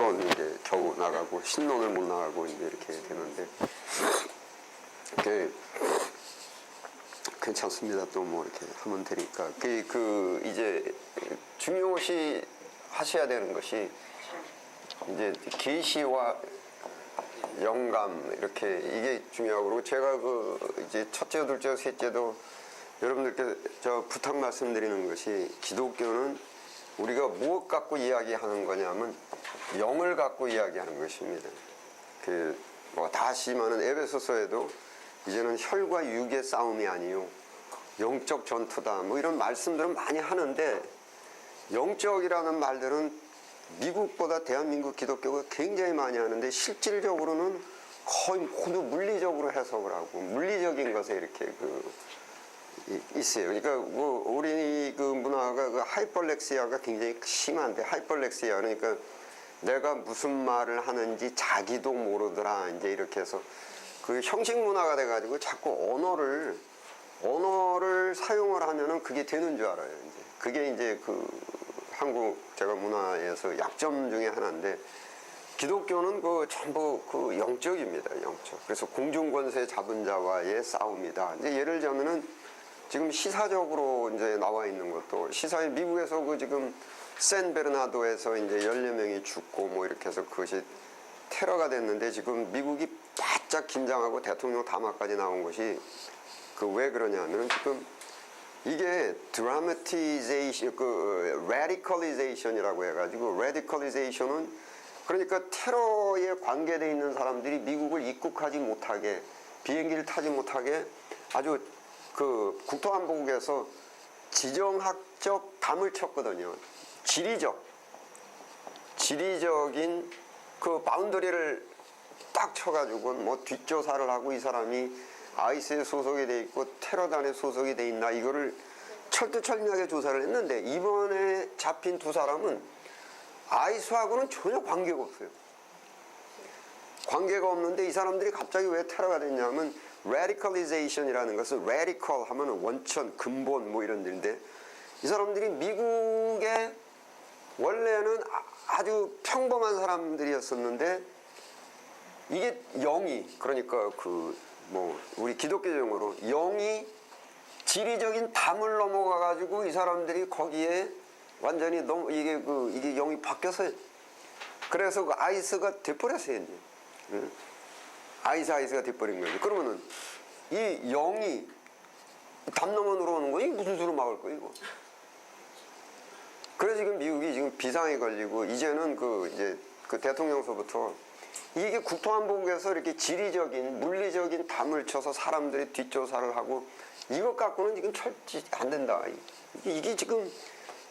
결혼 이제 겨우 나가고 신혼을 못 나가고 이제 이렇게 되는데 괜찮습니다. 또 뭐 이렇게 하면 되니까 그 이제 중요시 하셔야 되는 것이 이제 계시와 영감 이렇게 이게 중요하고 제가 그 이제 첫째, 둘째, 셋째도 여러분들께 저 부탁 말씀드리는 것이 기독교는 우리가 무엇 갖고 이야기하는 거냐면 영을 갖고 이야기하는 것입니다. 그 뭐 다시마는 에베소서에도 이제는 혈과 육의 싸움이 아니요 영적 전투다 뭐 이런 말씀들은 많이 하는데 영적이라는 말들은 미국보다 대한민국 기독교가 굉장히 많이 하는데 실질적으로는 거의 모두 물리적으로 해석을 하고 물리적인 것에 이렇게 있어요. 그러니까 우리 그 문화가 그 하이퍼렉시아가 굉장히 심한데 하이퍼렉시아 그러니까 내가 무슨 말을 하는지 자기도 모르더라 이제 이렇게 해서 그 형식 문화가 돼가지고 자꾸 언어를 사용을 하면은 그게 되는 줄 알아요. 이제 그게 이제 그 한국 제가 문화에서 약점 중에 하나인데 기독교는 그 전부 그 영적입니다. 영적. 그래서 공중권세 잡은 자와의 싸움이다. 이제 예를 들자면은 지금 시사적으로 이제 나와 있는 것도 시사에 미국에서 그 지금 샌베르나도에서 이제 14명이 죽고 뭐 이렇게 해서 그것이 테러가 됐는데 지금 미국이 바짝 긴장하고 대통령 담화까지 나온 것이 그 왜 그러냐면 지금 이게 드라마티제이션, 그 레디컬리제이션이라고 해가지고 레디컬리제이션은 그러니까 테러에 관계되어 있는 사람들이 미국을 입국하지 못하게 비행기를 타지 못하게 아주 그 국토안보국에서 지정학적 담을 쳤거든요. 지리적인 그 바운더리를 딱 쳐가지고 뭐 뒷조사를 하고 이 사람이 아이스에 소속이 돼 있고 테러단에 소속이 돼 있나 이거를 철두철미하게 조사를 했는데 이번에 잡힌 두 사람은 아이스하고는 전혀 관계가 없어요. 관계가 없는데 이 사람들이 갑자기 왜 테러가 됐냐면 radicalization이라는 것은 radical 하면 원천, 근본 뭐 이런 데인데 이 사람들이 미국에 원래는 아주 평범한 사람들이었었는데 이게 영이 그러니까 그 뭐 우리 기독교적으로 영이 지리적인 담을 넘어가 가지고 이 사람들이 거기에 완전히 너무 이게 영이 바뀌었어요. 그래서 그 아이스가 돼버렸어요 이제. 아이스가 돼버린 거예요. 그러면은 이 영이 담 넘어 들어오는 거 이게 무슨 수로 막을 거예요 이거. 그래서 지금 미국이 지금 비상에 걸리고 이제는 이제 그 대통령서부터 이게 국토안보국에서 이렇게 지리적인 물리적인 담을 쳐서 사람들이 뒷조사를 하고 이것 갖고는 지금 철지 안 된다. 이게 지금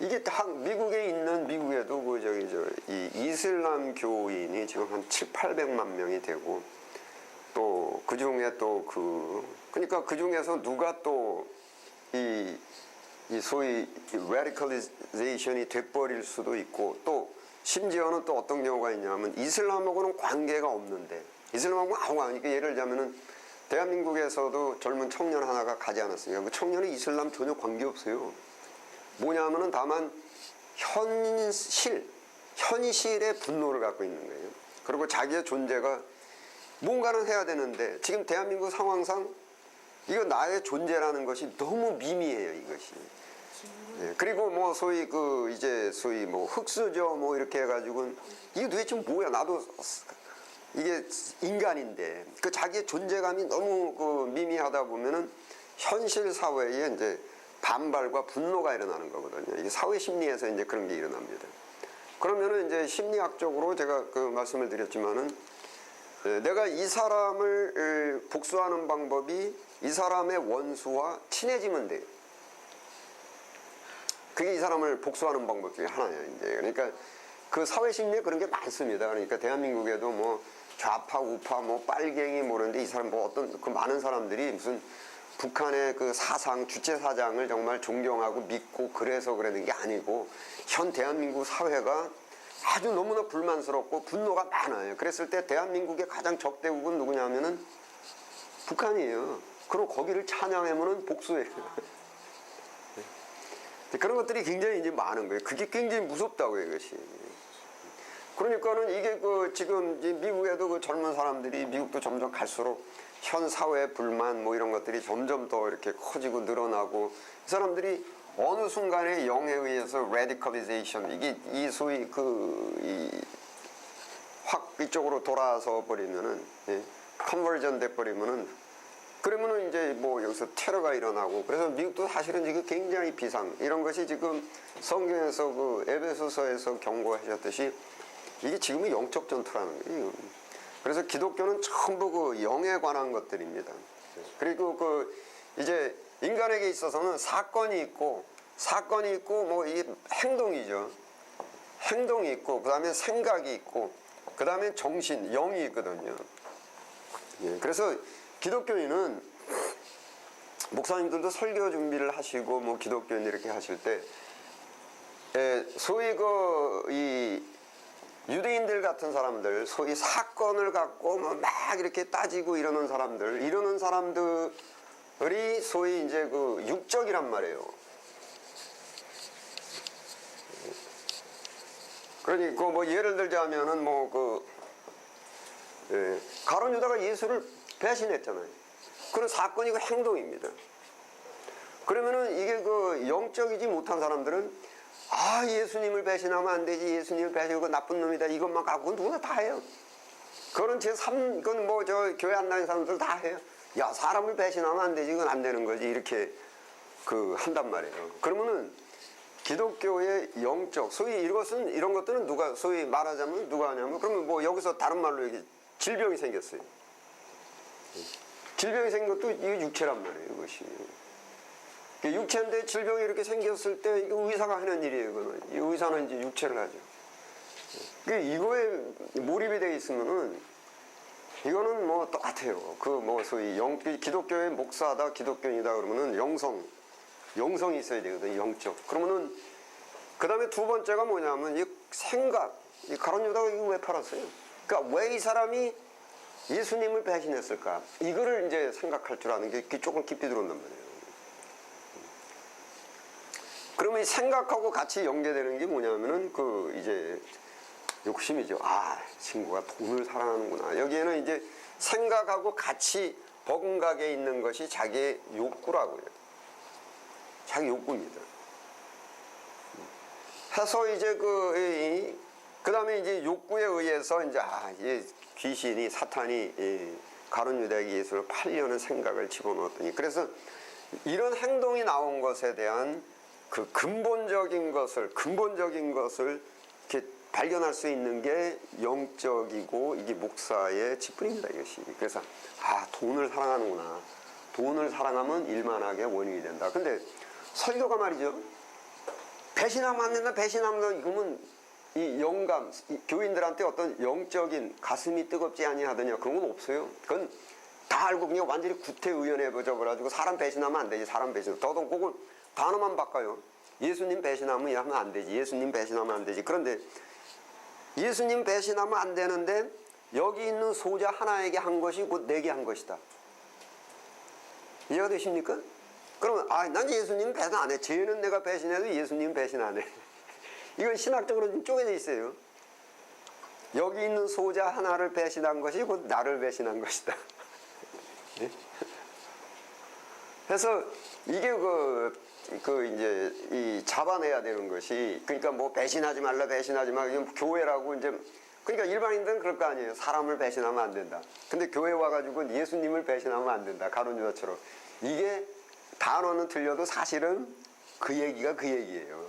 이게 다 미국에 있는 미국에도 이 이슬람 교인이 지금 한 700~800만 명이 되고 또 그 중에 또 그러니까 그 중에서 누가 또 이 소위 레디컬리제이션이 돼버릴 수도 있고 또 심지어는 또 어떤 경우가 있냐면 이슬람하고는 관계가 없는데 이슬람하고는 아무 관계가 예를 들자면은 대한민국에서도 젊은 청년 하나가 가지 않았습니까? 그 청년이 이슬람 전혀 관계없어요. 뭐냐면은 다만 현실의 분노를 갖고 있는 거예요. 그리고 자기의 존재가 뭔가는 해야 되는데 지금 대한민국 상황상 이거 나의 존재라는 것이 너무 미미해요, 이것이. 예, 그리고 뭐 소위 소위 뭐 흑수저 뭐 이렇게 해가지고 이게 도대체 뭐야? 나도 이게 인간인데 그 자기의 존재감이 너무 미미하다 보면은 현실 사회에 이제 반발과 분노가 일어나는 거거든요. 이게 사회 심리에서 이제 그런 게 일어납니다. 그러면은 이제 심리학적으로 제가 말씀을 드렸지만은 내가 이 사람을 복수하는 방법이 이 사람의 원수와 친해지면 돼요. 그게 이 사람을 복수하는 방법 중에 하나예요. 이제 그러니까 그 사회 심리에 그런 게 많습니다. 그러니까 대한민국에도 뭐 좌파, 우파, 뭐 빨갱이 모르는데 이 사람 뭐 어떤 그 많은 사람들이 무슨 북한의 그 사상, 주체 사장을 정말 존경하고 믿고 그래서 그러는 게 아니고 현 대한민국 사회가 아주 너무나 불만스럽고 분노가 많아요. 그랬을 때 대한민국의 가장 적대국은 누구냐면은 북한이에요. 그럼 거기를 찬양하면은 복수해요. 그런 것들이 굉장히 이제 많은 거예요. 그게 굉장히 무섭다고요, 이것이. 그러니까는 이게 그 지금 이제 미국에도 그 젊은 사람들이 미국도 점점 갈수록 현 사회 불만 뭐 이런 것들이 점점 더 이렇게 커지고 늘어나고 이 사람들이 어느 순간에 영에 의해서 radicalization 이게 이 소위 확 이쪽으로 돌아서 버리면은 컨버전 돼 버리면은 그러면은 이제 뭐 여기서 테러가 일어나고 그래서 미국도 사실은 지금 굉장히 비상 이런 것이 지금 성경에서 그 에베소서에서 경고하셨듯이 이게 지금은 영적 전투라는 거예요. 그래서 기독교는 전부 그 영에 관한 것들입니다. 그리고 그 이제 인간에게 있어서는 사건이 있고 뭐 이 행동이죠. 행동이 있고 그다음에 생각이 있고 그다음에 정신, 영이 있거든요. 그래서 기독교인은 목사님들도 설교 준비를 하시고 뭐 기독교인 이렇게 하실 때 소위 이 유대인들 같은 사람들 소위 사건을 갖고 막 이렇게 따지고 이러는 사람들이 소위 이제 그 육적이란 말이에요. 그러니까 뭐 예를 들자면은 가룟 유다가 예수를 배신했잖아요. 그런 사건이고 행동입니다. 그러면은 이게 그 영적이지 못한 사람들은 예수님을 배신하면 안 되지. 예수님을 배신하고 나쁜 놈이다. 이것만 갖고 누구나 다 해요. 그건 그건 뭐 저 교회 안 다니는 사람들 다 해요. 야, 사람을 배신하면 안 되지. 이건 안 되는 거지. 이렇게 한단 말이에요. 그러면은 기독교의 영적, 소위 이런 것들은 소위 말하자면 누가 하냐면, 그러면 뭐 여기서 다른 말로 얘기, 질병이 생겼어요. 질병이 생긴 것도 이게 육체란 말이에요, 이것이. 육체인데 질병이 이렇게 생겼을 때 이거 의사가 하는 일이에요, 이거는. 이 의사는 이제 육체를 하죠. 이거에 몰입이 되어 있으면은, 이거는 뭐 똑같아요. 소위 기독교의 목사다, 기독교인이다 그러면은 영성이 있어야 되거든요, 영적. 그러면은, 그 다음에 두 번째가 뭐냐면, 이 생각, 이 가룟 유다가 이거 왜 팔았어요? 그러니까 왜 이 사람이 예수님을 배신했을까? 이거를 이제 생각할 줄 아는 게 조금 깊이 들어온단 말이에요. 그러면 이 생각하고 같이 연계되는 게 뭐냐면은, 이제, 욕심이죠. 친구가 돈을 사랑하는구나. 여기에는 이제 생각하고 같이 버금가게 있는 것이 자기의 욕구라고요. 자기 욕구입니다. 해서 이제 그 다음에 이제 욕구에 의해서 이제, 귀신이, 사탄이 가룟 유다에게 예수를 팔려는 생각을 집어넣었더니, 그래서 이런 행동이 나온 것에 대한 그 근본적인 것을 이렇게 발견할 수 있는 게 영적이고 이게 목사의 직분입니다, 이것이. 그래서, 돈을 사랑하는구나. 돈을 사랑하면 일만하게 원인이 된다. 근데 설교가 말이죠. 배신하면 안 된다, 이거면 이 영감, 교인들한테 어떤 영적인 가슴이 뜨겁지 아니하더냐, 그런 건 없어요. 그건 다 알고 그냥 완전히 구태의연해져 버려가지고 사람 배신하면 안 되지, 사람 배신. 더더욱 그걸 단어만 바꿔요. 예수님 배신하면 하면 안 되지, 예수님 배신하면 안 되지. 그런데 예수님 배신하면 안 되는데 여기 있는 소자 하나에게 한 것이 곧 내게 한 것이다. 이해가 되십니까? 그러면 난 예수님 배신 안 해. 쟤는 내가 배신해도 예수님 배신 안 해. 이건 신학적으로 좀 쪼개져 있어요. 여기 있는 소자 하나를 배신한 것이 곧 나를 배신한 것이다. 네? 그래서 이게 이제 이 잡아내야 되는 것이, 그러니까 뭐 배신하지 말라, 교회라고 이제, 그러니까 일반인들은 그럴 거 아니에요. 사람을 배신하면 안 된다. 근데 교회 와가지고 예수님을 배신하면 안 된다. 가룟 유다처럼. 이게 단어는 틀려도 사실은 그 얘기가 그 얘기예요.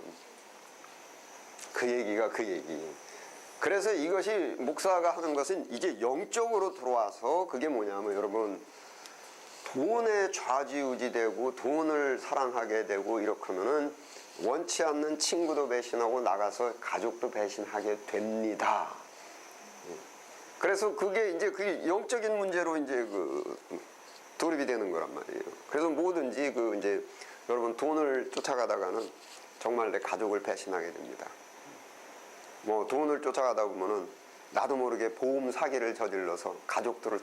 그 얘기가 그 얘기. 그래서 이것이 목사가 하는 것은 이제 영적으로 들어와서 그게 뭐냐면, 여러분, 돈에 좌지우지되고 돈을 사랑하게 되고 이렇게 하면은 원치 않는 친구도 배신하고 나가서 가족도 배신하게 됩니다. 그래서 그게 이제 그 영적인 문제로 이제 돌입이 되는 거란 말이에요. 그래서 뭐든지 이제 여러분 돈을 쫓아가다가는 정말 내 가족을 배신하게 됩니다. 뭐 돈을 쫓아가다 보면은 나도 모르게 보험 사기를 저질러서 가족들을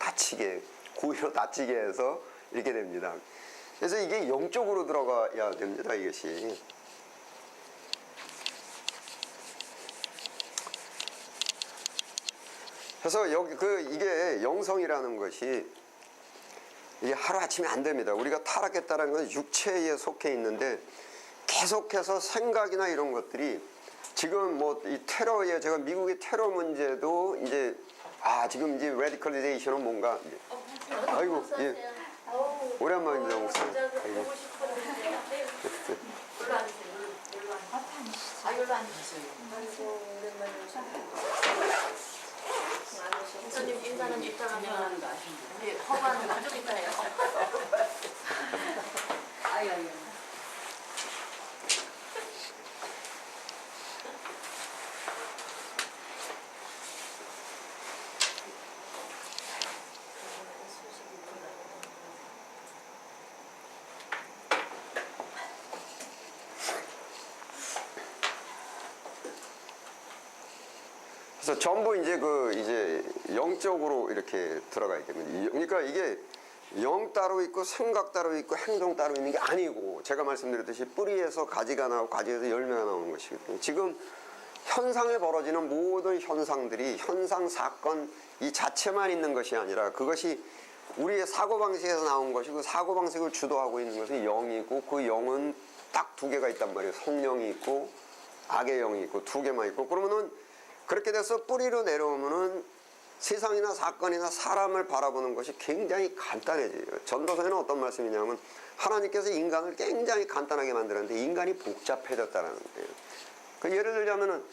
고의로 다치게 해서 이렇게 됩니다. 그래서 이게 영적으로 들어가야 됩니다, 이것이. 그래서 여기 이게 영성이라는 것이 이게 하루아침에 안 됩니다. 우리가 타락했다는 건 육체에 속해 있는데 계속해서 생각이나 이런 것들이 지금 뭐 이 테러에 제가 미국의 테러 문제도 이제 지금 이제 레디컬리제이션은 뭔가 아이고 예 오랜만입니다 목사. 아이고. 목사님 인사는 이따가면 허가는 좀 이따 해요. 아유. 그래서 전부 이제 영적으로 이렇게 들어가야 됩니다. 그러니까 이게 영 따로 있고 생각 따로 있고 행동 따로 있는 게 아니고 제가 말씀드렸듯이 뿌리에서 가지가 나오고 가지에서 열매가 나오는 것이거든요. 지금 현상에 벌어지는 모든 현상들이 현상 사건 이 자체만 있는 것이 아니라 그것이 우리의 사고방식에서 나온 것이고 사고방식을 주도하고 있는 것은 영이고 그 영은 딱 두 개가 있단 말이에요. 성령이 있고 악의 영이 있고 두 개만 있고 그러면은 그렇게 돼서 뿌리로 내려오면은 세상이나 사건이나 사람을 바라보는 것이 굉장히 간단해져요. 전도서에는 어떤 말씀이냐면 하나님께서 인간을 굉장히 간단하게 만들었는데 인간이 복잡해졌다는 거예요. 그 예를 들자면은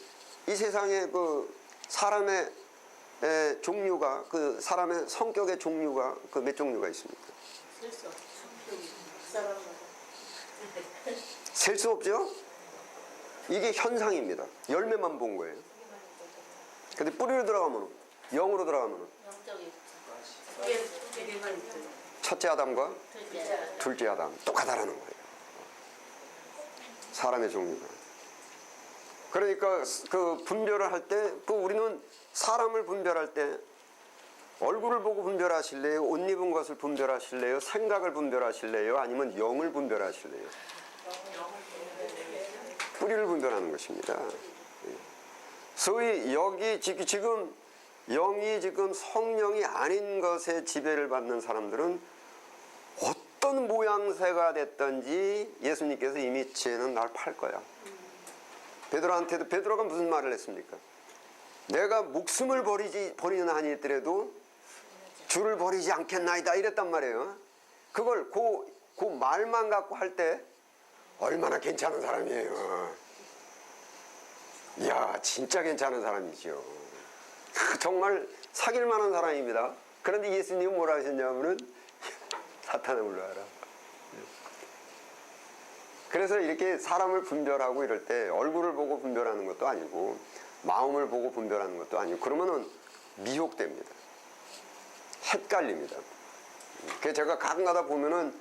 이 세상에 그 사람의 종류가 그 사람의 성격의 종류가 그 몇 종류가 있습니까? 셀 수 없죠? 이게 현상입니다. 열매만 본 거예요. 근데 뿌리로 들어가면 영으로 들어가면 첫째 아담과 둘째 아담 똑같다라는 거예요. 사람의 종류가. 그러니까 그 분별을 할 때 그 우리는 사람을 분별할 때 얼굴을 보고 분별하실래요? 옷 입은 것을 분별하실래요? 생각을 분별하실래요? 아니면 영을 분별하실래요? 뿌리를 분별하는 것입니다. 소위 여기 지금 영이 지금 성령이 아닌 것에 지배를 받는 사람들은 어떤 모양새가 됐든지 예수님께서 이미 쟤는 날 팔 거야. 베드로한테도 베드로가 무슨 말을 했습니까? 내가 목숨을 버리는 한이 있더라도 주를 버리지 않겠나이다 이랬단 말이에요. 그걸 그 말만 갖고 할 때 얼마나 괜찮은 사람이에요. 이야 진짜 괜찮은 사람이죠. 정말 사귈 만한 사람입니다. 그런데 예수님은 뭐라 하셨냐면은 사탄아 물러가라. 그래서 이렇게 사람을 분별하고 이럴 때 얼굴을 보고 분별하는 것도 아니고 마음을 보고 분별하는 것도 아니고 그러면은 미혹됩니다. 헷갈립니다. 그래서 제가 가끔가다 보면은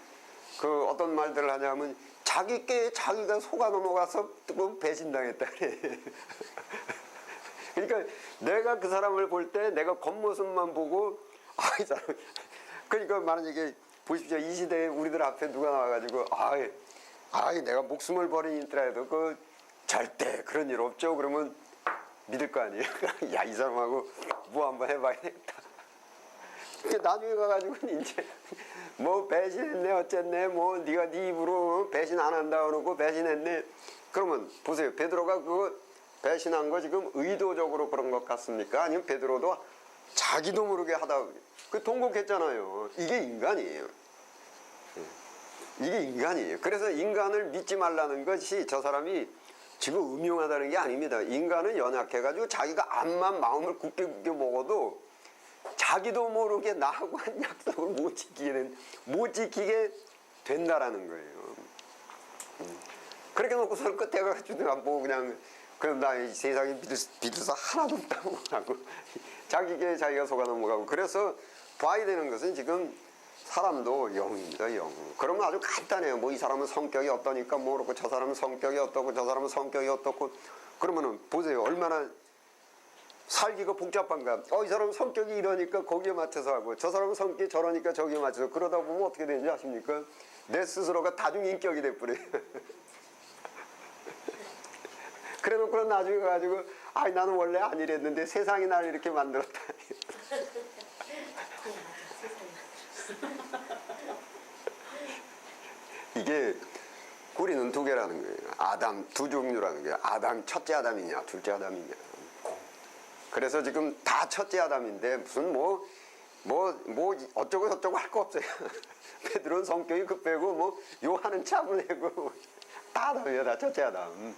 그 어떤 말들을 하냐면 자기께 자기가 속아 넘어가서 또 배신당했다 그래. 그러니까 내가 그 사람을 볼 때 내가 겉모습만 보고 이 사람 그러니까 만약에 보십시오. 이 시대에 우리들 앞에 누가 나와가지고 내가 목숨을 버리더라도 그 절대 그런 일 없죠. 그러면 믿을 거 아니에요. 야 이 사람하고 뭐 한번 해봐야겠다. 나중에 가가지고 이제 뭐 배신했네 어쨌네 뭐 네가 네 입으로 배신 안 한다 그러고 배신했네. 그러면 보세요. 베드로가 그거 배신한 거 지금 의도적으로 그런 것 같습니까? 아니면 베드로도 자기도 모르게 하다 그 통곡했잖아요. 이게 인간이에요. 이게 인간이에요. 그래서 인간을 믿지 말라는 것이 저 사람이 지금 음흉하다는 게 아닙니다. 인간은 연약해가지고 자기가 암만 마음을 굳게 먹어도 자기도 모르게 나하고 한 약속을 못 지키게 된다라는 거예요. 그렇게 놓고서는 끝에 가가지고 안 보고 그냥 나 이 세상에 믿을 수 하나도 없다고 하고 자기게 자기가 속아 넘어가고 그래서 봐야 되는 것은 지금 사람도 영입니다. 영. 그러면 아주 간단해요. 뭐 이 사람은 성격이 어떠니까 뭐 그렇고 저 사람은 성격이 어떻고 저 사람은 성격이 어떻고 그러면은 보세요. 얼마나 살기가 복잡한가. 이 사람은 성격이 이러니까 거기에 맞춰서 하고 저 사람은 성격이 저러니까 저기에 맞춰서 그러다 보면 어떻게 되는지 아십니까? 내 스스로가 다중인격이 돼버려요. 그래놓고 나중에 가지고 아이 나는 원래 안 이랬는데 세상이 날 이렇게 만들었다. 이게 뿌리는 두 개라는 거예요. 아담 두 종류라는 거예요. 아담 첫째 아담이냐 둘째 아담이냐. 그래서 지금 다 첫째 아담인데 무슨 뭐 어쩌고 저쩌고 할 거 없어요. 베드로는 성격이 급하고 뭐 요한은 차분하고 다 아담이에요. 다 첫째 아담.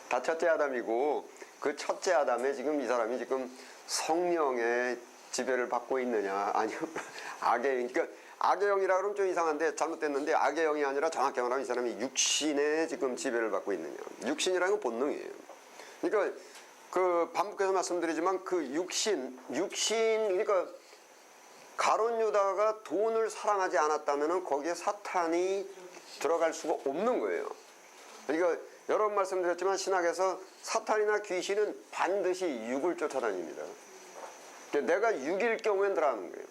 다 첫째 아담이고 그 첫째 아담에 지금 이 사람이 지금 성령의 지배를 받고 있느냐 아니면 악의 그러니까 악의 영이라 그러면 좀 이상한데 잘못됐는데 악의 영이 아니라 정확히 말하면 이 사람이 육신의 지금 지배를 받고 있느냐. 육신이라는 건 본능이에요. 그러니까 그 반복해서 말씀드리지만 그 육신 그러니까 가룟 유다가 돈을 사랑하지 않았다면은 거기에 사탄이 들어갈 수가 없는 거예요. 그러니까 여러 번 말씀드렸지만 신학에서 사탄이나 귀신은 반드시 육을 쫓아다닙니다. 그러니까 내가 육일 경우엔 들어가는 거예요.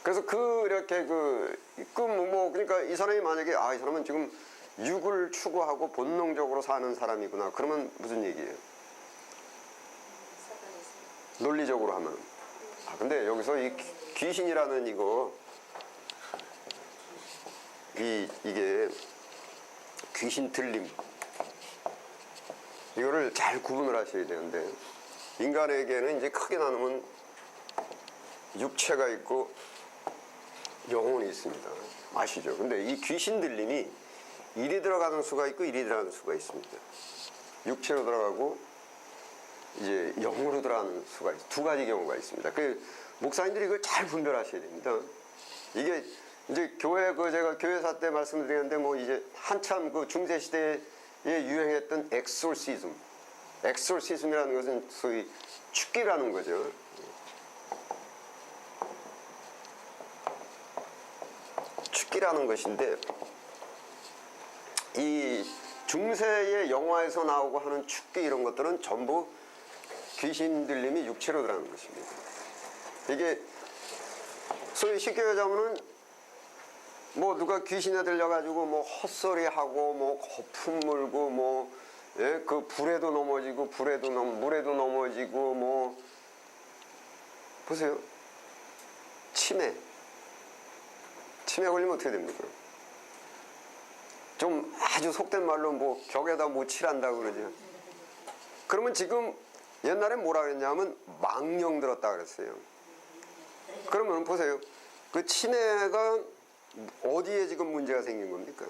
그래서 그렇게 그러니까 이 사람이 만약에 이 사람은 지금 육을 추구하고 본능적으로 사는 사람이구나. 그러면 무슨 얘기예요? 논리적으로 하면. 근데 여기서 이 귀신이라는 이게 귀신 들림. 이거를 잘 구분을 하셔야 되는데 인간에게는 이제 크게 나누면 육체가 있고 영혼이 있습니다. 아시죠? 근데 이 귀신 들림이 이리 들어가는 수가 있고 이리 들어가는 수가 있습니다. 육체로 들어가고 이제 영으로 들어가는 수가 있어요. 두 가지 경우가 있습니다. 그 목사님들이 이걸 잘 분별하셔야 됩니다. 이게 이제 제가 교회사 때 말씀드렸는데 뭐 이제 한참 그 중세 시대에 유행했던 엑소시즘이라는 것은 소위 축기라는 거죠. 축기라는 것인데 이 중세의 영화에서 나오고 하는 축기 이런 것들은 전부 귀신 들림이 육체로 들어가는 것입니다. 이게 소위 쉽게 얘기하자면은 뭐 누가 귀신에 들려가지고 뭐 헛소리하고 뭐 거품 물고 뭐 그 불에도 넘어지고 물에도 넘어지고 뭐 보세요. 치매 걸리면 어떻게 됩니까? 좀 아주 속된 말로 뭐 벽에다 못 칠한다고 그러죠. 그러면 지금 옛날에 뭐라 그랬냐면 망령 들었다 그랬어요. 그러면 보세요. 그 치매가 어디에 지금 문제가 생긴 겁니까?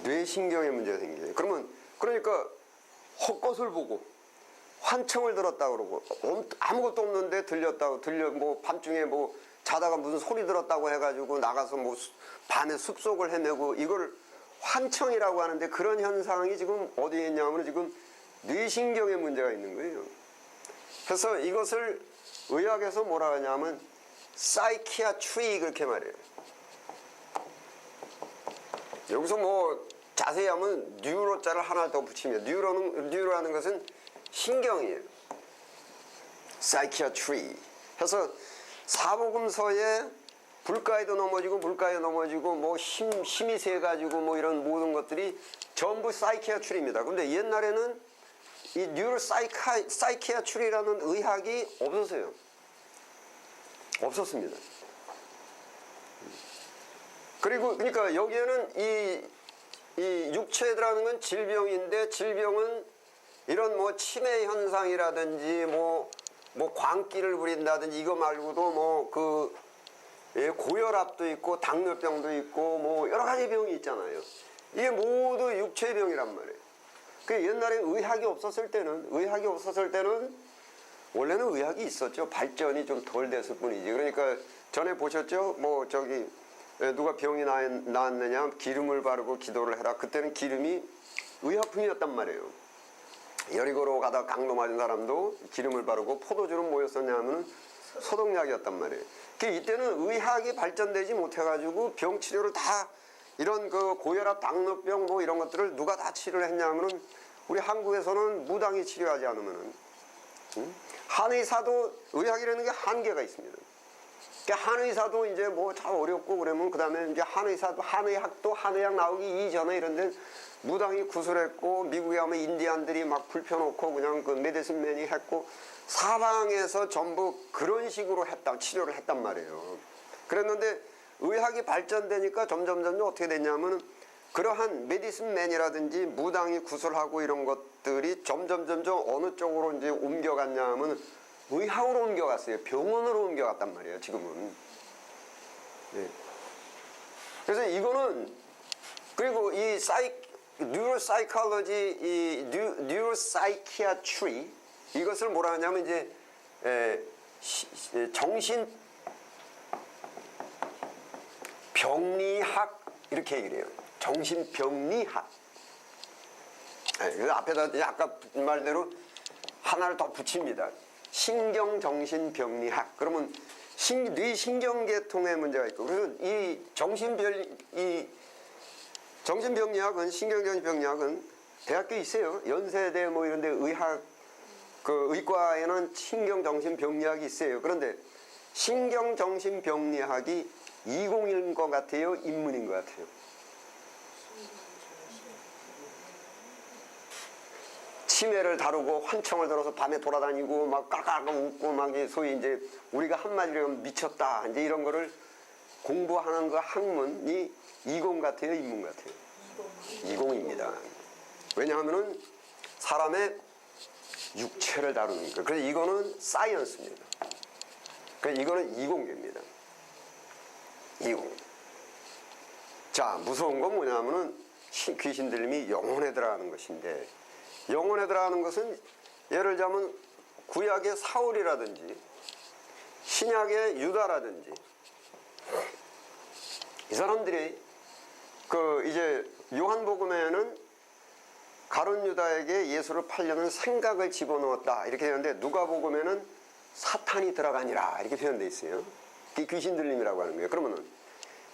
뇌신경에 문제가 생겨요. 그러니까 헛것을 보고 환청을 들었다 그러고 아무것도 없는데 뭐 밤중에 뭐 자다가 무슨 소리 들었다고 해가지고 나가서 뭐 밤에 숲속을 헤매고 이걸 환청이라고 하는데 그런 현상이 지금 어디에 있냐면 지금 뇌신경에 문제가 있는 거예요. 그래서 이것을 의학에서 뭐라 하냐면 사이키아트리 그렇게 말해요. 여기서 뭐 자세히 하면 뉴로자를 하나 더 붙이면 뉴로라는 것은 신경이에요. 사이키아트리. 그래서 사복음서에 불가에도 넘어지고 물가에 넘어지고 뭐 힘이 세가지고 뭐 이런 모든 것들이 전부 사이키아트리입니다. 근데 옛날에는 이 사이키아트리라는 의학이 없었어요. 없었습니다. 그러니까 여기에는 이 육체라는 건 질병인데 질병은 이런 뭐 치매 현상이라든지 뭐 광기를 부린다든지 이거 말고도 뭐 고혈압도 있고 당뇨병도 있고 뭐 여러 가지 병이 있잖아요. 이게 모두 육체의 병이란 말이에요. 그 옛날에 의학이 없었을 때는 원래는 의학이 있었죠. 발전이 좀 덜 됐을 뿐이지. 그러니까 전에 보셨죠? 뭐 누가 병이 나왔느냐 기름을 바르고 기도를 해라. 그때는 기름이 의약품이었단 말이에요. 여리고로 가다 강도 맞은 사람도 기름을 바르고 포도주로 뭐였었냐면 소독약이었단 말이에요. 이때는 의학이 발전되지 못해가지고 병 치료를 다 이런 그 고혈압, 당뇨병 뭐 이런 것들을 누가 다 치료를 했냐면은 우리 한국에서는 무당이 치료하지 않으면은 한의사도 의학이라는 게 한계가 있습니다. 한의사도 이제 뭐 참 어렵고 그러면 그 다음에 이제 한의사도 한의학도 한의학 나오기 이전에 이런데 무당이 구술했고 미국에 가면 인디안들이 막 불펴놓고 그냥 그 메디슨맨이 했고 사방에서 전부 그런 식으로 치료를 했단 말이에요. 그랬는데 의학이 발전되니까 점점 어떻게 됐냐면 그러한 메디슨맨이라든지 무당이 구술하고 이런 것들이 점점 어느 쪽으로 이제 옮겨갔냐면 의학으로 옮겨갔어요. 병원으로 옮겨갔단 말이에요. 지금은. 네. 그래서 이거는 그리고 이 뉴로사이콜로지, 이 뉴로사이키아트리 이것을 뭐라 하냐면 이제 정신 병리학 이렇게 얘기를 해요. 정신병리학. 네, 그래서 앞에다 이제 아까 말대로 하나를 더 붙입니다. 신경정신병리학. 그러면 뇌신경계통에 문제가 있고, 그래서 이 정신병리학은, 신경정신병리학은 대학교에 있어요. 연세대 뭐 이런 데 의과에는 신경정신병리학이 있어요. 그런데 신경정신병리학이 이공인 것 같아요? 인문인 것 같아요? 치매를 다루고 환청을 들어서 밤에 돌아다니고 막 까까까 웃고 막 소위 이제 우리가 한마디로 하면 미쳤다 이제 이런 거를 공부하는 그 학문이 이공 같아요? 인문 같아요? 이공입니다. 왜냐하면은 사람의 육체를 다루니까. 그래서 이거는 사이언스입니다. 그래서 이거는 이공계입니다. 이공. 자, 무서운 건 뭐냐면은 귀신 들림이 영혼에 들어가는 것인데, 영혼에 들어가는 것은 예를 들자면 구약의 사울이라든지 신약의 유다라든지 이 사람들이 이제 요한복음에는 가룟 유다에게 예수를 팔려는 생각을 집어넣었다 이렇게 되는데 누가복음에는 사탄이 들어가니라 이렇게 표현되어 있어요. 그게 귀신 들림이라고 하는 거예요. 그러면은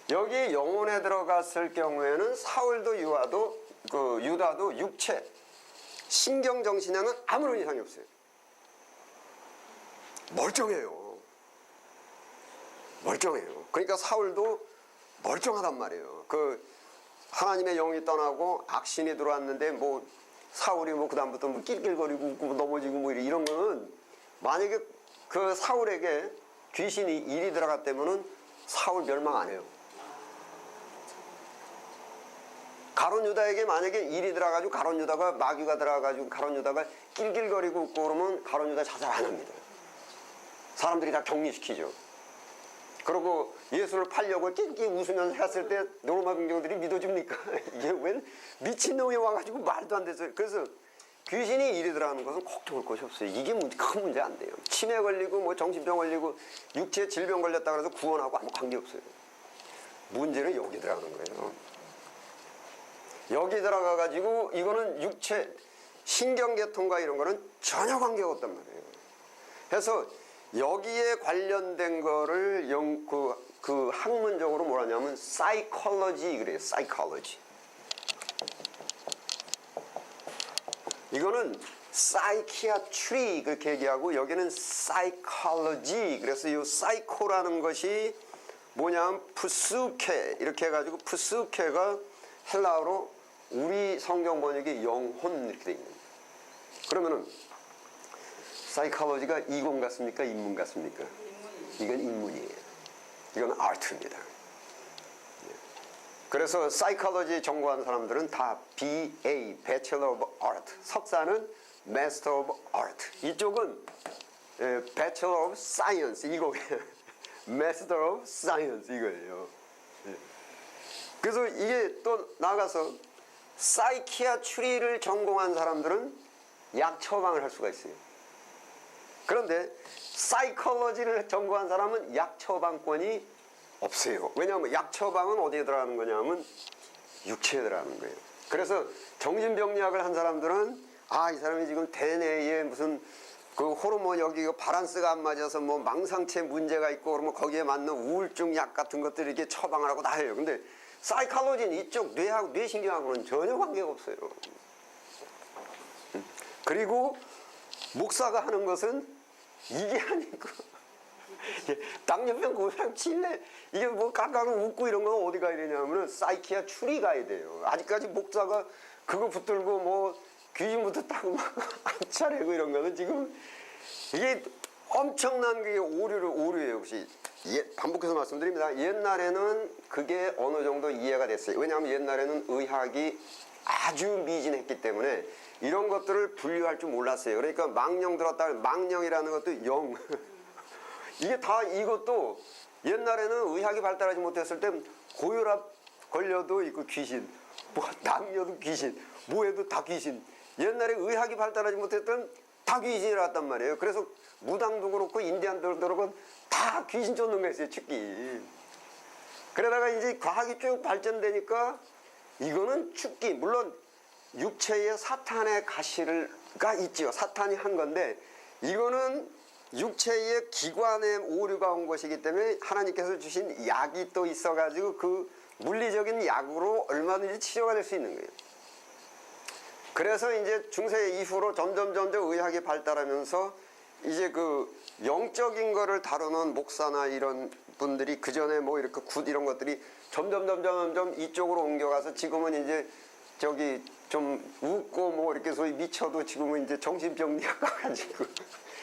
여기 영혼에 들어갔을 경우에는 사울도 유다도 육체 신경정신에는 아무런 이상이 없어요. 멀쩡해요. 그러니까 사울도 멀쩡하단 말이에요. 하나님의 영이 떠나고 악신이 들어왔는데 뭐 사울이 뭐 그다음부터 뭐 낄낄거리고 웃고 넘어지고 뭐 이런 거는 만약에 그 사울에게 귀신이 일이 들어갔다면은 사울 멸망 안 해요. 가룟 유다에게 만약에 일이 들어가지고 가룟 유다가 마귀가 들어가가지고 가룟 유다가 낄낄거리고 웃고 그러면 가룟 유다 자살 안 합니다. 사람들이 다 격리시키죠. 그리고 예수를 팔려고 낄낄 웃으면서 했을 때 로마兵종들이 믿어줍니까? 이게 웬 미친놈이 와가지고 말도 안 돼서. 그래서 귀신이 일이 들어가는 것은 걱정할 것이 없어요. 이게 큰 문제 안 돼요. 치매 걸리고 뭐 정신병 걸리고 육체 질병 걸렸다 그래서 구원하고 아무 관계 없어요. 문제는 여기 들어가는 거예요. 여기 들어가가지고 이거는 육체 신경계통과 이런 거는 전혀 관계가 없단 말이에요. 그래서 여기에 관련된 거를 그 학문적으로 뭐라냐면 사이콜로지 그래요. 사이콜로지. 이거는 사이키아트리 그렇게 얘기하고 여기는 사이콜로지. 그래서 이 사이코라는 것이 뭐냐면 푸스케 이렇게 해가지고 푸스케가 헬라어로 우리 성경 번역이 영혼 이렇게 돼 있는 거예요. 그러면은 사이콜로지가 이공 같습니까? 인문 같습니까? 이건 인문이에요. 이건 아트입니다. 그래서 사이콜로지 전공한 사람들은 다 BA, Bachelor of Art, 석사는 Master of Art. 이쪽은 Bachelor of Science 이거예요. Master of Science 이거예요. 그래서 이게 또 나가서 사이키아트리를 전공한 사람들은 약 처방을 할 수가 있어요. 그런데 사이콜로지를 전공한 사람은 약 처방권이 없어요. 왜냐하면 약 처방은 어디에 들어가는 거냐면 육체에 들어가는 거예요. 그래서 정신병리학을 한 사람들은 이 사람이 지금 대뇌에 무슨 그 호르몬 여기 바란스가 안 맞아서 뭐 망상체 문제가 있고 그러면 거기에 맞는 우울증 약 같은 것들을 이렇게 처방을 하고 다 해요. 근데 사이콜로지는 이쪽 뇌하고 뇌신경하고는 전혀 관계가 없어요. 그리고 목사가 하는 것은 이게 아니고 당뇨병 고사람 칠레 이게 뭐 깎아고 웃고 이런 건 어디 가야 되냐면은 사이키아트리 가야 돼요. 아직까지 목사가 그거 붙들고 뭐 귀신부터 따고 막 차례고 이런 거는 지금 이게 엄청난 게 오류예요. 혹시 반복해서 말씀드립니다. 옛날에는 그게 어느 정도 이해가 됐어요. 왜냐하면 옛날에는 의학이 아주 미진했기 때문에 이런 것들을 분류할 줄 몰랐어요. 그러니까 망령 들었다, 망령이라는 것도 영. 이게 다 이것도 옛날에는 의학이 발달하지 못했을 때 고혈압 걸려도 있고 귀신, 뭐 당뇨도 귀신, 뭐해도 다 귀신. 옛날에 의학이 발달하지 못했던 다 귀신이었단 말이에요. 그래서 무당도 그렇고 인디안도 그렇고 다 귀신 쫓는 거였어요, 축기. 그러다가 이제 과학이 쭉 발전되니까 이거는 축기, 물론 육체에 사탄의 가시가 있지요. 사탄이 한 건데 이거는 육체의 기관에 오류가 온 것이기 때문에 하나님께서 주신 약이 또 있어가지고 그 물리적인 약으로 얼마든지 치료가 될 수 있는 거예요. 그래서 이제 중세 이후로 점점 의학이 발달하면서 이제 그 영적인 거를 다루는 목사나 이런 분들이 그 전에 뭐 이렇게 굿 이런 것들이 점점 이쪽으로 옮겨가서 지금은 이제 저기 좀 웃고 뭐 이렇게 소위 미쳐도 지금은 이제 정신병리학 가가지고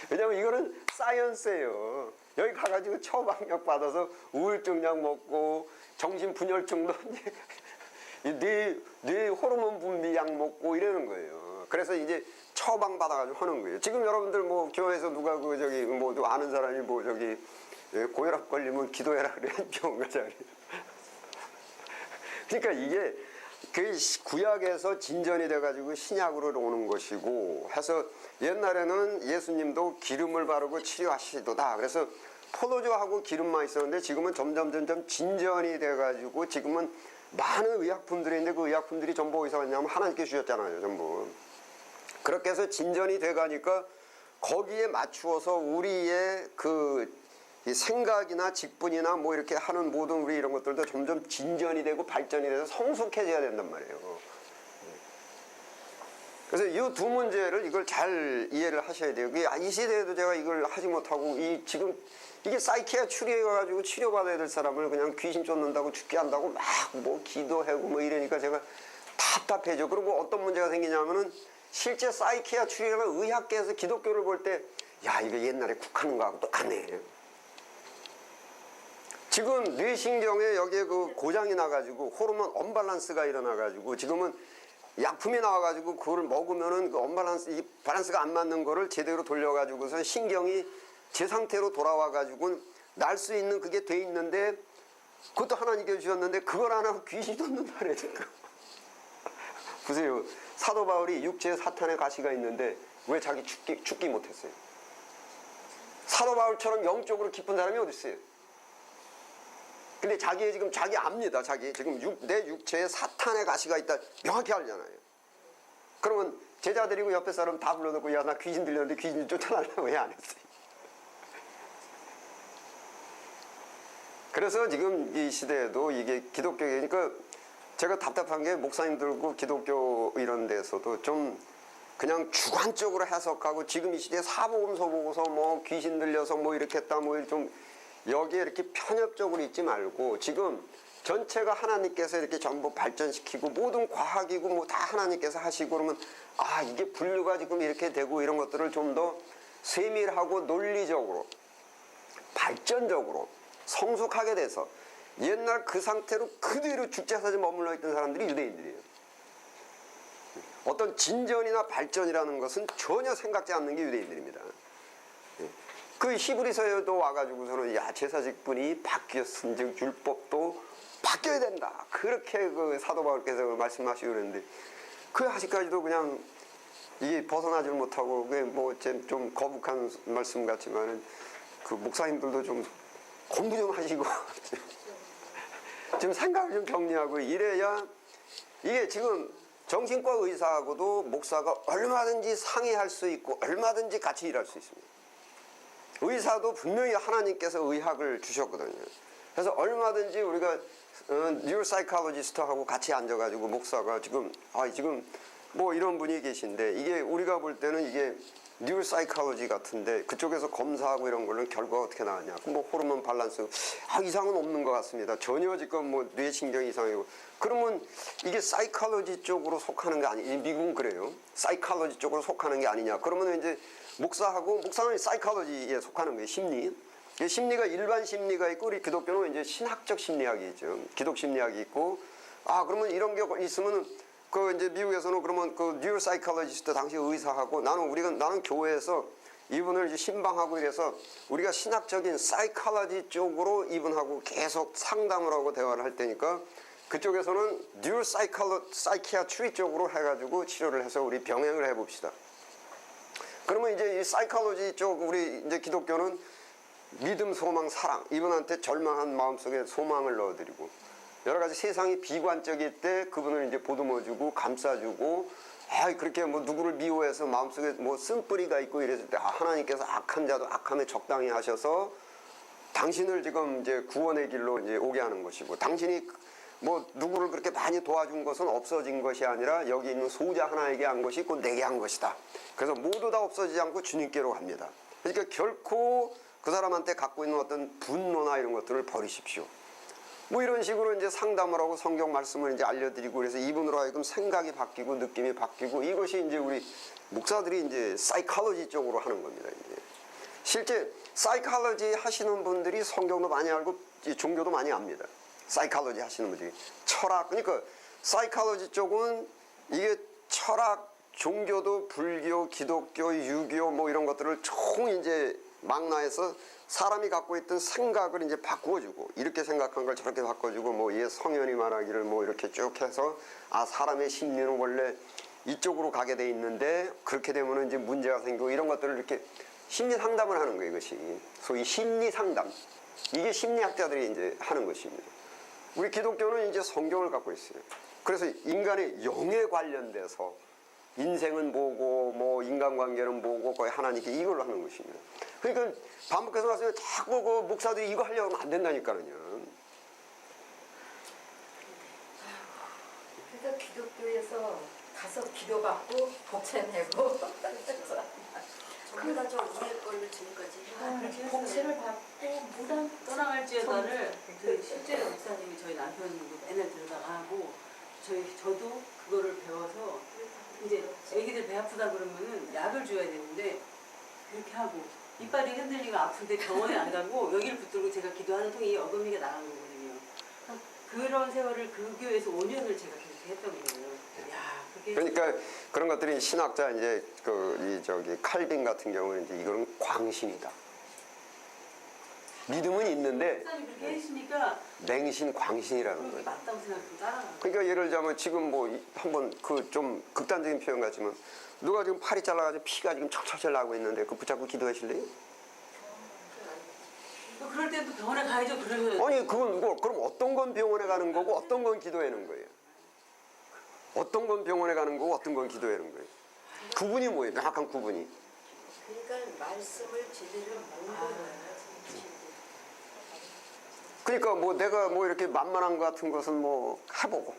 왜냐면 이거는 사이언스예요. 여기 가가지고 처방약 받아서 우울증약 먹고 정신분열증도 뇌 호르몬 분비약 먹고 이러는 거예요. 그래서 이제 처방 받아가지고 하는 거예요. 지금 여러분들 뭐 교회에서 누가 그 저기 뭐 아는 사람이 뭐 저기 고혈압 걸리면 기도해라 그래 병원 가자 그래. 그러니까 이게 그 구약에서 진전이 돼가지고 신약으로 오는 것이고 해서 옛날에는 예수님도 기름을 바르고 치료하시도다. 그래서 포도주하고 기름만 있었는데 지금은 점점 진전이 돼가지고 지금은 많은 의약품들이 있는데 그 의약품들이 전부 어디서 왔냐면 하나님께 주셨잖아요, 전부. 그렇게 해서 진전이 돼가니까 거기에 맞추어서 우리의 이 생각이나 직분이나 뭐 이렇게 하는 모든 우리 이런 것들도 점점 진전이 되고 발전이 돼서 성숙해져야 된단 말이에요. 그래서 이 두 문제를 이걸 잘 이해를 하셔야 돼요. 이 시대에도 제가 이걸 하지 못하고 지금 이게 사이키아 추리해가지고 치료받아야 될 사람을 그냥 귀신 쫓는다고 죽게 한다고 막 뭐 기도하고 뭐 이러니까 제가 답답해져. 그리고 어떤 문제가 생기냐면은 실제 사이키아 추리가 의학계에서 기독교를 볼 때 야 이거 옛날에 국하는 거하고 똑같네. 지금 뇌신경에 여기에 그 고장이 나가지고 호르몬 언밸런스가 일어나가지고 지금은 약품이 나와가지고 그걸 먹으면은 그 언밸런스, 이 밸런스가 안 맞는 거를 제대로 돌려가지고서 신경이 제 상태로 돌아와가지고 날 수 있는 그게 돼 있는데 그것도 하나님께 주셨는데 그걸 안 하고 귀신이 쫓는다래 지금. 보세요. 사도 바울이 육체에 사탄의 가시가 있는데 왜 자기 죽기 못했어요? 사도 바울처럼 영적으로 깊은 사람이 어디 있어요? 근데 자기 압니다. 지금 내 육체에 사탄의 가시가 있다 명확히 알잖아요. 그러면 제자들이고 옆에 사람 다 불러놓고 야 나 귀신 들렸는데 귀신 쫓아내려고 왜 안 했어요? 그래서 지금 이 시대에도 이게 기독교니까 제가 답답한 게 목사님들고 기독교 이런 데서도 좀 그냥 주관적으로 해석하고 지금 이 시대에 사복음서 보고서 뭐 귀신 들려서 뭐 이렇게 했다 뭐 좀 여기에 이렇게 편협적으로 있지 말고 지금 전체가 하나님께서 이렇게 전부 발전시키고 모든 과학이고 뭐 다 하나님께서 하시고 그러면 이게 분류가 지금 이렇게 되고 이런 것들을 좀 더 세밀하고 논리적으로 발전적으로 성숙하게 돼서 옛날 그 상태로 그대로 죽자사지 머물러 있던 사람들이 유대인들이에요. 어떤 진전이나 발전이라는 것은 전혀 생각지 않는 게 유대인들입니다. 그 히브리서에도 와가지고서는 제사 직분이 바뀌었은즉 율법도 바뀌어야 된다. 그렇게 그 사도 바울께서 말씀하시고 그랬는데 그 아직까지도 그냥 이게 벗어나질 못하고 그게 뭐 좀 거북한 말씀 같지만은 그 목사님들도 좀 공부 좀 하시고 좀 생각을 좀 정리하고 이래야 이게 지금 정신과 의사하고도 목사가 얼마든지 상의할 수 있고 얼마든지 같이 일할 수 있습니다. 의사도 분명히 하나님께서 의학을 주셨거든요. 그래서 얼마든지 우리가 뉴로사이콜로지스트하고 같이 앉아가지고 목사가 지금 뭐 이런 분이 계신데 이게 우리가 볼 때는 이게 뉴로사이콜로지 같은데 그쪽에서 검사하고 이런 걸로 결과가 어떻게 나왔냐? 그럼 뭐 호르몬 밸런스 이상은 없는 것 같습니다. 전혀 지금 뭐 뇌신경 이상이고 그러면 이게 사이콜로지 쪽으로 속하는 게 아니? 미국은 그래요. 사이콜로지 쪽으로 속하는 게 아니냐? 그러면 이제 목사는 사이콜로지에 속하는 거예요. 심리. 심리가 일반 심리가 있고 우리 기독교는 이제 신학적 심리학이 있죠. 기독 심리학이 있고 그러면 이런 게 있으면은 그 이제 미국에서는 그러면 그 뉴로사이콜로지스트 당시 의사하고 나는 교회에서 이분을 이제 신방하고 이래서 우리가 신학적인 사이콜로지 쪽으로 이분하고 계속 상담을 하고 대화를 할 테니까 그쪽에서는 사이키아트리 쪽으로 해가지고 치료를 해서 우리 병행을 해봅시다. 그러면 이제 이 사이콜로지 쪽 우리 이제 기독교는 믿음, 소망, 사랑 이분한테 절망한 마음속에 소망을 넣어드리고 여러 가지 세상이 비관적일 때 그분을 이제 보듬어주고 감싸주고 그렇게 뭐 누구를 미워해서 마음속에 뭐 쓴뿌리가 있고 이랬을 때 하나님께서 악한 자도 악함에 적당히 하셔서 당신을 지금 이제 구원의 길로 이제 오게 하는 것이고 당신이 뭐 누구를 그렇게 많이 도와준 것은 없어진 것이 아니라 여기 있는 소자 하나에게 한 것이 곧 내게 한 것이다. 그래서 모두 다 없어지지 않고 주님께로 갑니다. 그러니까 결코 그 사람한테 갖고 있는 어떤 분노나 이런 것들을 버리십시오. 뭐 이런 식으로 이제 상담을 하고 성경 말씀을 이제 알려드리고 그래서 이분으로 하여금 생각이 바뀌고 느낌이 바뀌고 이것이 이제 우리 목사들이 이제 사이콜로지 쪽으로 하는 겁니다. 이제 실제 사이콜로지 하시는 분들이 성경도 많이 알고 종교도 많이 압니다. 사이콜로지 하시는 분들이 철학 그러니까 사이콜로지 쪽은 이게 철학 종교도 불교, 기독교, 유교 뭐 이런 것들을 총 이제 망라해서 사람이 갖고 있던 생각을 이제 바꾸어주고 이렇게 생각한 걸 저렇게 바꿔주고 뭐 성현이 말하기를 뭐 이렇게 쭉 해서 사람의 심리는 원래 이쪽으로 가게 돼 있는데 그렇게 되면 이제 문제가 생기고 이런 것들을 이렇게 심리 상담을 하는 거예요. 이것이 소위 심리 상담 이게 심리학자들이 이제 하는 것입니다. 우리 기독교는 이제 성경을 갖고 있어요. 그래서 인간의 영에 관련돼서 인생은 뭐고 뭐 인간관계는 뭐고 거의 하나님께 이걸로 하는 것입니다. 그러니까 반복해서 말씀에 자꾸 그 목사들이 이거 하려고 하면 안 된다니까요. 그러니까 기독교에서 가서 기도받고 복채 내고 전부 다저 위에 걸로 지금까지 복채를 받고 무단 떠나갈지어다를 그 실제 목사님이 저희 남편도 맨날 들어다가 하고 저도 그거를 배워서 이제 애기들 배 아프다 그러면은 약을 줘야 되는데 그렇게 하고 이빨이 흔들리고 아픈데 병원에 안 가고 여기를 붙들고 제가 기도하는 통에 이 어금니가 나간 거거든요. 그런 세월을 그 교회에서 5년을 제가 그렇게 했던 거예요. 야, 그게 그러니까 그런 것들이 신학자 이제 칼빈 같은 경우는 이제 이거는 광신이다. 믿음은 있는데 목사님 그렇게 해주시니까 맹신 광신이라는 그게 거예요. 맞다고 생각하고 따라가고. 그러니까 예를 들자면 지금 뭐 한번 그 좀 극단적인 표현 같지만 누가 지금 팔이 잘라가지고 피가 지금 철철철 나고 있는데 그 붙잡고 기도하실래요? 그럴 때도 병원에 가야죠. 그러면 아니 그건 그럼 어떤 건 병원에 가는 거고 어떤 건 기도하는 거예요? 어떤 건 병원에 가는 거고 어떤 건 기도하는 거예요? 구분이 뭐예요? 명확한 구분이. 그러니까 말씀을 제대로 모르는 그러니까 뭐 내가 뭐 이렇게 만만한 것 같은 것은 뭐 해보고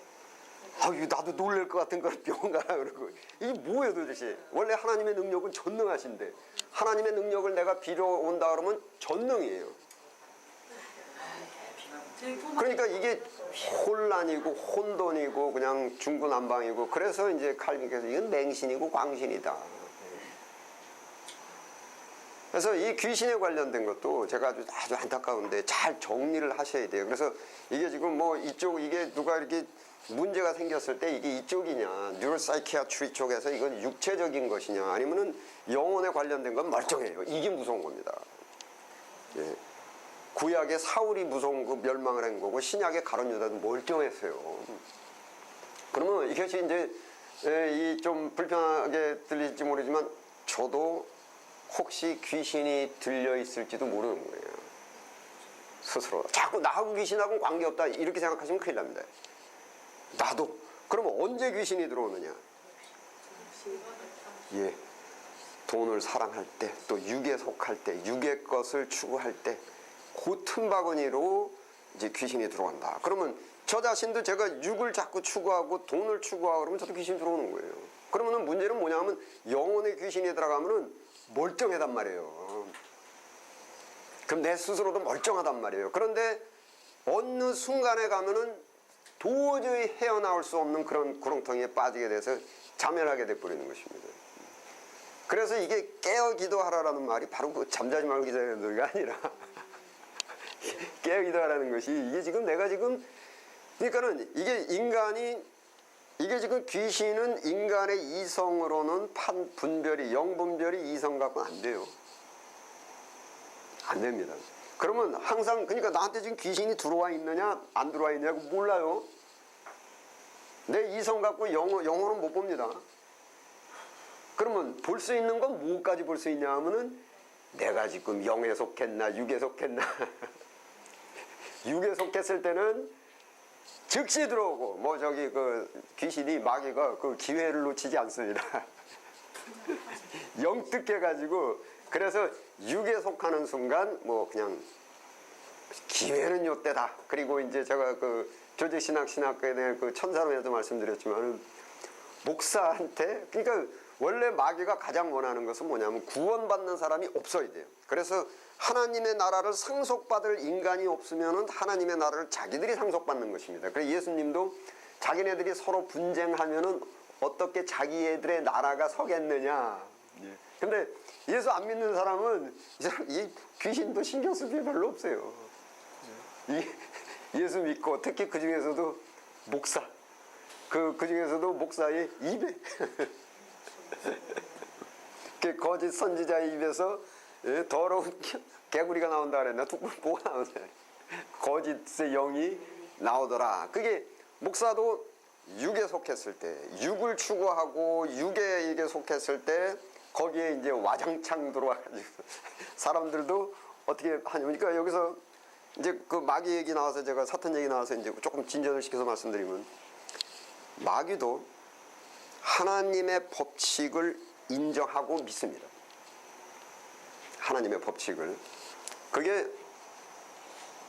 나도 놀랄 것 같은 걸 병원 가라 그러고 이게 뭐예요 도대체. 원래 하나님의 능력은 전능하신데 하나님의 능력을 내가 빌어온다 그러면 전능이에요. 그러니까 이게 혼란이고 혼돈이고 그냥 중구난방이고 그래서 이제 칼빈께서 이건 맹신이고 광신이다. 그래서 이 귀신에 관련된 것도 제가 아주 안타까운데 잘 정리를 하셔야 돼요. 그래서 이게 지금 뭐 이게 누가 이렇게 문제가 생겼을 때 이게 이쪽이냐, 뉴로사이키아트리 쪽에서 이건 육체적인 것이냐, 아니면은 영혼에 관련된 건 멀쩡해요. 이게 무서운 겁니다. 예. 구약의 사울이 무서운 거 멸망을 한 거고 신약의 가룟 유다도 멀쩡했어요. 그러면 이것이 이제 이 좀 불편하게 들릴지 모르지만 저도 혹시 귀신이 들려 있을지도 모르는 거예요. 스스로 자꾸 나하고 귀신하고는 관계없다 이렇게 생각하시면 큰일 납니다. 나도. 그러면 언제 귀신이 들어오느냐? 예. 돈을 사랑할 때, 또 육에 속할 때, 육의 것을 추구할 때, 그 틈바구니로 이제 귀신이 들어간다. 그러면 저 자신도 제가 육을 자꾸 추구하고 돈을 추구하고 그러면 저도 귀신 들어오는 거예요. 그러면 문제는 뭐냐 하면 영혼의 귀신이 들어가면은 멀쩡하단 말이에요. 그럼 내 스스로도 멀쩡하단 말이에요. 그런데 어느 순간에 가면은 도저히 헤어나올 수 없는 그런 구렁텅이에 빠지게 돼서 자멸하게 돼버리는 것입니다. 그래서 이게 깨어 기도하라라는 말이 바로 그 잠자지 말고 기도하는 소리가 아니라 깨어 기도하라는 것이 이게 지금 내가 지금 그러니까는 이게 지금 귀신은 인간의 이성으로는 영분별이 이성 갖고는 안 돼요. 안 됩니다. 그러면 항상 그러니까 나한테 지금 귀신이 들어와 있느냐 안 들어와 있느냐고 몰라요. 내 이성 갖고 영혼은 못 봅니다. 그러면 볼 수 있는 건 뭐까지 볼 수 있냐 하면은 내가 지금 영에 속했나 육에 속했나 육에 속했을 때는 즉시 들어오고 뭐 저기 그 귀신이 마귀가 그 기회를 놓치지 않습니다. 영특해가지고 그래서 육에 속하는 순간 뭐 그냥 기회는 요때다. 그리고 이제 제가 그 조직신학에 대한 그 천사론에도 말씀드렸지만은 목사한테 그러니까 원래 마귀가 가장 원하는 것은 뭐냐면 구원받는 사람이 없어야 돼요. 그래서 하나님의 나라를 상속받을 인간이 없으면은 하나님의 나라를 자기들이 상속받는 것입니다. 그래서 예수님도 자기네들이 서로 분쟁하면은 어떻게 자기네들의 나라가 서겠느냐. 근데 예수 안 믿는 사람은 이 귀신도 신경 쓸 게 별로 없어요. 예수 믿고 특히 그 중에서도 목사 그 중에서도 목사의 입에 그 거짓 선지자의 입에서 더러운 개구리가 나온다 그랬나 뭐가 나온다 거짓의 영이 나오더라. 그게 목사도 육에 속했을 때 육을 추구하고 육에 이게 속했을 때 거기에 이제 와장창 들어와가지고 사람들도 어떻게 하냐면 그러니까 여기서 이제 그 마귀 얘기 나와서 제가 사탄 얘기 나와서 이제 조금 진전을 시켜서 말씀드리면 마귀도 하나님의 법칙을 인정하고 믿습니다. 하나님의 법칙을. 그게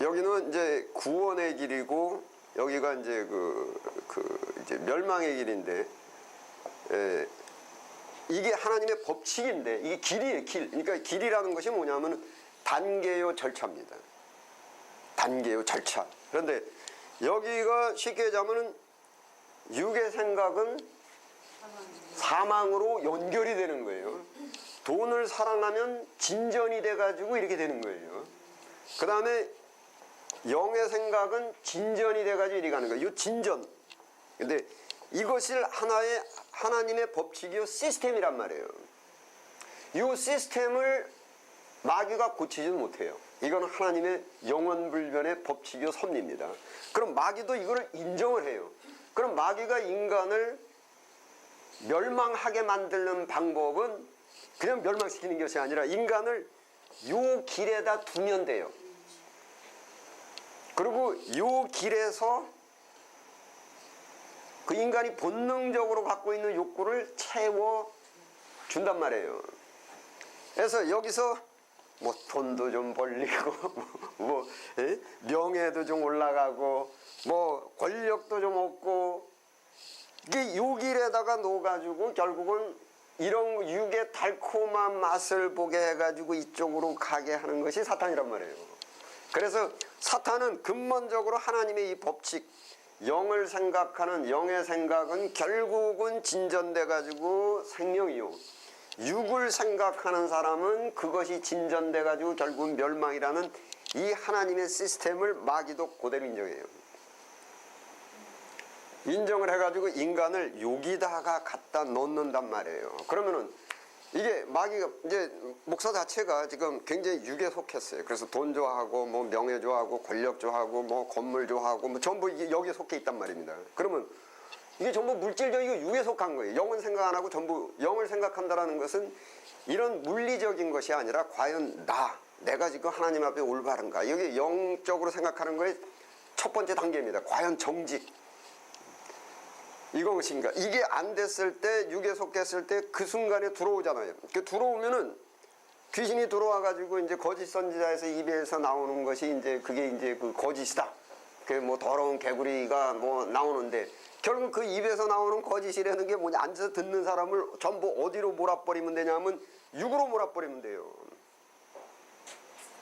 여기는 이제 구원의 길이고 여기가 이제 이제 멸망의 길인데 이게 하나님의 법칙인데 이게 길이에요, 길. 그러니까 길이라는 것이 뭐냐면 단계요 절차입니다. 단계요 절차. 그런데 여기가 쉽게 얘기하면은 육의 생각은 사망으로 연결이 되는 거예요. 돈을 사랑하면 진전이 돼가지고 이렇게 되는 거예요. 그 다음에 영의 생각은 진전이 돼가지고 이렇게 가는 거예요. 이 진전. 근데 이것을 하나의 하나님의 법칙이요 시스템이란 말이에요. 이 시스템을 마귀가 고치지는 못해요. 이건 하나님의 영원불변의 법칙이요 섭리입니다. 그럼 마귀도 이거를 인정을 해요. 그럼 마귀가 인간을 멸망하게 만드는 방법은 그냥 멸망시키는 것이 아니라 인간을 요 길에다 두면 돼요. 그리고 요 길에서 그 인간이 본능적으로 갖고 있는 욕구를 채워 준단 말이에요. 그래서 여기서 뭐 돈도 좀 벌리고 명예도 좀 올라가고 뭐 권력도 좀 얻고 이게 요 길에다가 놓아가지고 결국은 이런 육의 달콤한 맛을 보게 해가지고 이쪽으로 가게 하는 것이 사탄이란 말이에요. 그래서 사탄은 근본적으로 하나님의 이 법칙 영을 생각하는 영의 생각은 결국은 진전돼가지고 생명이요. 육을 생각하는 사람은 그것이 진전돼가지고 결국은 멸망이라는 이 하나님의 시스템을 마귀도 그대로 인정해요. 인정을 해가지고 인간을 여기다가 갖다 놓는단 말이에요. 그러면은 이게 마귀가 이제 목사 자체가 지금 굉장히 육에 속했어요. 그래서 돈 좋아하고 뭐 명예 좋아하고 권력 좋아하고 뭐 건물 좋아하고 뭐 전부 이게 여기에 속해 있단 말입니다. 그러면 이게 전부 물질적이고 육에 속한 거예요. 영은 생각 안 하고 전부 영을 생각한다라는 것은 이런 물리적인 것이 아니라 과연 내가 지금 하나님 앞에 올바른가. 여기 영적으로 생각하는 거의 첫 번째 단계입니다. 과연 정직. 이것인가. 이게 안 됐을 때 육에 속했을 때 그 순간에 들어오잖아요. 그 들어오면은 귀신이 들어와가지고 이제 거짓 선지자에서 입에서 나오는 것이 이제 그게 이제 그 거짓이다. 그 뭐 더러운 개구리가 뭐 나오는데 결국 그 입에서 나오는 거짓이라는 게 뭐냐, 앉아서 듣는 사람을 전부 어디로 몰아버리면 되냐면 육으로 몰아버리면 돼요.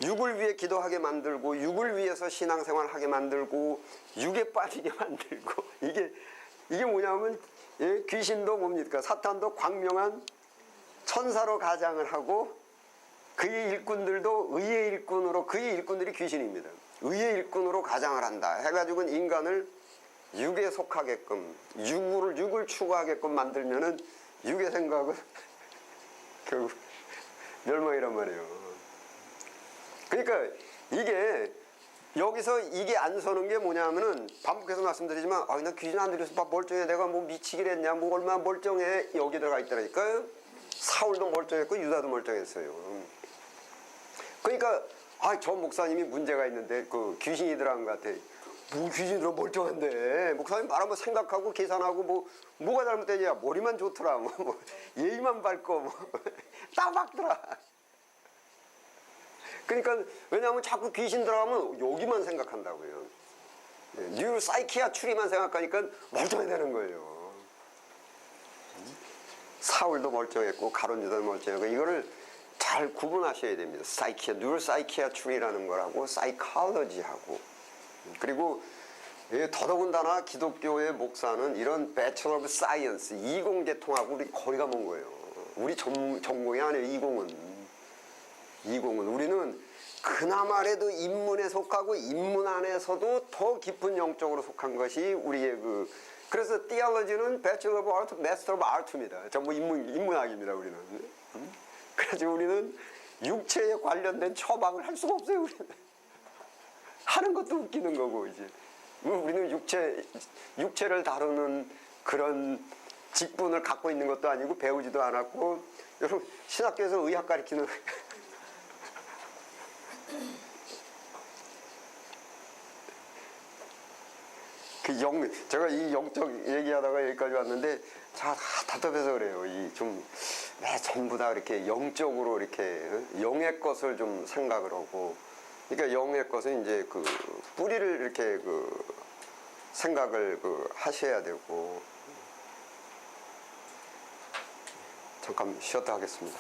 육을 위해 기도하게 만들고, 육을 위해서 신앙생활하게 만들고, 육에 빠지게 만들고, 이게 뭐냐면, 예? 귀신도 뭡니까? 사탄도 광명한 천사로 가장을 하고, 그의 일꾼들도 의의 일꾼으로, 그의 일꾼들이 귀신입니다. 의의 일꾼으로 가장을 한다 해가지고 인간을 육에 속하게끔, 육을 추구하게끔 만들면은 육의 생각은 결국 멸망이란 말이에요. 그러니까 이게 여기서 이게 안 서는 게 뭐냐면은, 반복해서 말씀드리지만, 나 귀신 안 들여서 막 멀쩡해, 내가 뭐 미치기랬냐, 뭐 얼마나 멀쩡해, 여기 들어가 있다니까요. 사울도 멀쩡했고 유다도 멀쩡했어요. 그러니까 저 목사님이 문제가 있는데 그 귀신이 들어간 것 같아. 뭐 귀신이 들어 멀쩡한데, 목사님 말하면 생각하고 계산하고 뭐가 잘못되냐, 머리만 좋더라, 뭐 예의만 밝고 딱 막더라. 그러니까 왜냐하면 자꾸 귀신 들어가면 여기만 생각한다고요. 뉴 사이키아 추리만 생각하니까 멀쩡해 되는 거예요. 사울도 멀쩡했고 가룟 유다도 멀쩡했고, 이거를 잘 구분하셔야 됩니다. 사이키아, 뉴 사이키아 추리라는 거라고 사이콜로지하고. 그리고 더더군다나 기독교의 목사는 이런 배처러 오브 사이언스, 이공계통하고 우리 거리가 먼 거예요. 우리 전공이 아니에요. 이공은 우리는 그나마라도 인문에 속하고, 인문 안에서도 더 깊은 영적으로 속한 것이 우리의 그래서 theology는 Bachelor of Art, Master of Art입니다. 전부 인문학입니다, 우리는. 그래서 우리는 육체에 관련된 처방을 할 수가 없어요, 우리는. 하는 것도 웃기는 거고, 이제. 우리는 육체를 다루는 그런 직분을 갖고 있는 것도 아니고, 배우지도 않았고, 여러분, 신학교에서 의학 가르치는 제가 이 영적 얘기하다가 여기까지 왔는데, 답답해서 그래요. 전부 다 이렇게 영적으로 이렇게, 영의 것을 좀 생각을 하고, 그러니까 영의 것은 이제 뿌리를 이렇게 생각을 하셔야 되고. 잠깐 쉬었다 하겠습니다.